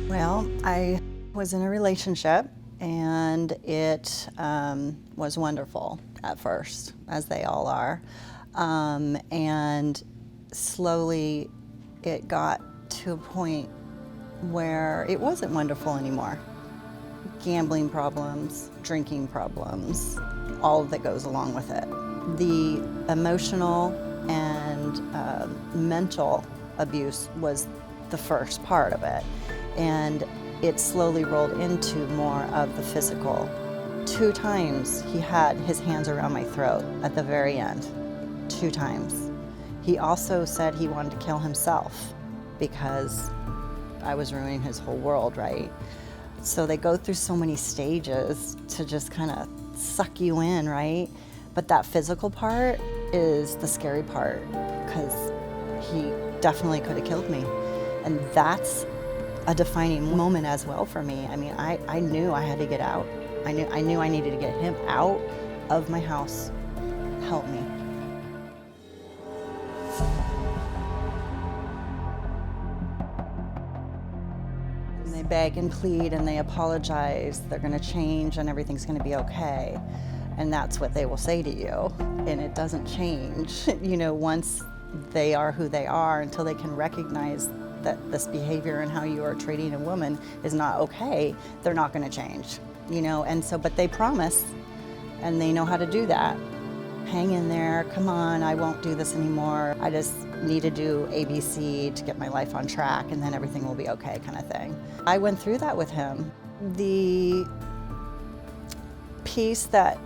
Well, I was in a relationship, and it was wonderful at first, as they all are. And slowly it got to a point where it wasn't wonderful anymore. Gambling problems, drinking problems, all that goes along with it. The emotional and mental abuse was the first part of it, and it slowly rolled into more of the physical. 2 times he had his hands around my throat at the very end. 2 times. He also said he wanted to kill himself because I was ruining his whole world, right? So they go through so many stages to just kind of suck you in, right? But that physical part is the scary part, because he definitely could have killed me. And that's a defining moment as well for me. I mean, I knew I had to get out. I knew I needed to get him out of my house. Help me. And they beg and plead and they apologize. They're going to change and everything's going to be okay. And that's what they will say to you. And it doesn't change, you know, once they are who they are, until they can recognize that this behavior and how you are treating a woman is not okay, they're not going to change, you know. And so, but they promise, and they know how to do that. Hang in there, come on, I won't do this anymore. I just need to do ABC to get my life on track, and then everything will be okay, kind of thing. I went through that with him. The piece that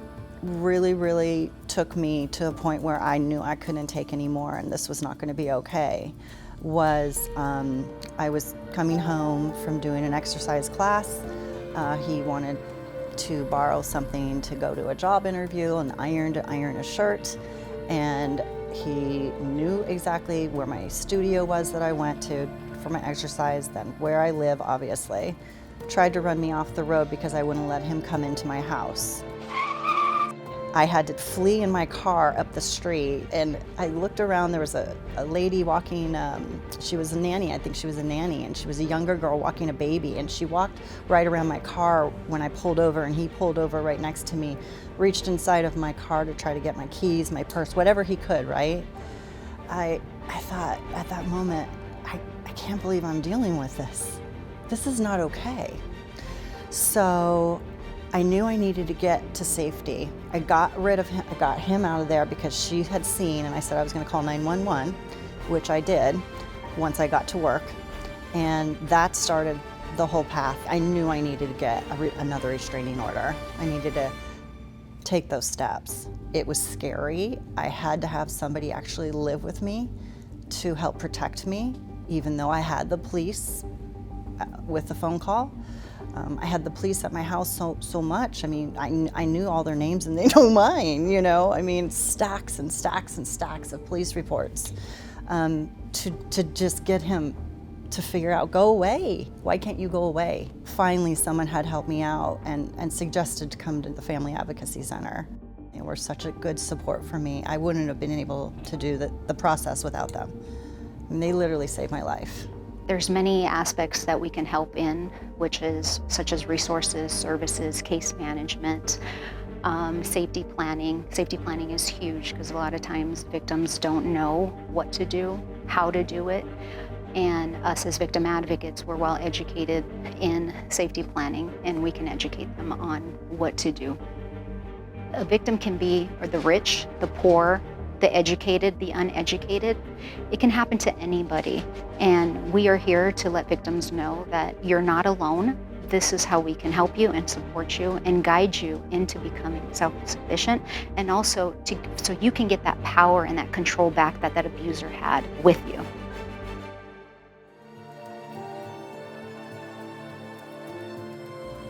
really took me to a point where I knew I couldn't take anymore and this was not going to be okay was I was coming home from doing an exercise class. He wanted to borrow something to go to a job interview, an iron to iron a shirt, and he knew exactly where my studio was that I went to for my exercise, then where I live, obviously. Tried to run me off the road because I wouldn't let him come into my house. I had to flee in my car up the street, and I looked around. There was a lady walking, she was a nanny, I think she was a nanny, and she was a younger girl walking a baby, and she walked right around my car when I pulled over, and he pulled over right next to me, reached inside of my car to try to get my keys, my purse, whatever he could, right? I thought at that moment, I can't believe I'm dealing with this. This is not okay. So I knew I needed to get to safety. I got rid of him, I got him out of there because she had seen, and I said I was gonna call 911, which I did once I got to work. And that started the whole path. I knew I needed to get another restraining order. I needed to take those steps. It was scary. I had to have somebody actually live with me to help protect me, even though I had the police with the phone call. I had the police at my house so much. I mean, I knew all their names and they know mine, you know? I mean, stacks and stacks and stacks of police reports to just get him to figure out, go away. Why can't you go away? Finally, someone had helped me out and suggested to come to the Family Advocacy Center. They were such a good support for me. I wouldn't have been able to do the process without them. I mean, they literally saved my life. There's many aspects that we can help in, which is such as resources, services, case management, safety planning. Safety planning is huge because a lot of times victims don't know what to do, how to do it. And us as victim advocates, we're well educated in safety planning, and we can educate them on what to do. A victim can be the rich, the poor, the educated, the uneducated. It can happen to anybody. And we are here to let victims know that you're not alone. This is how we can help you and support you and guide you into becoming self-sufficient, and also so you can get that power and that control back that abuser had with you.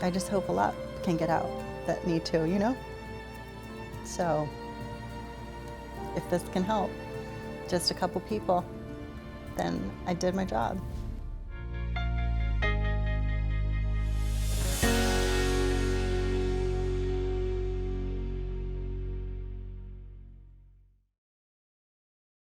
I just hope a lot can get out that need to, you know? So if this can help just a couple people, then I did my job.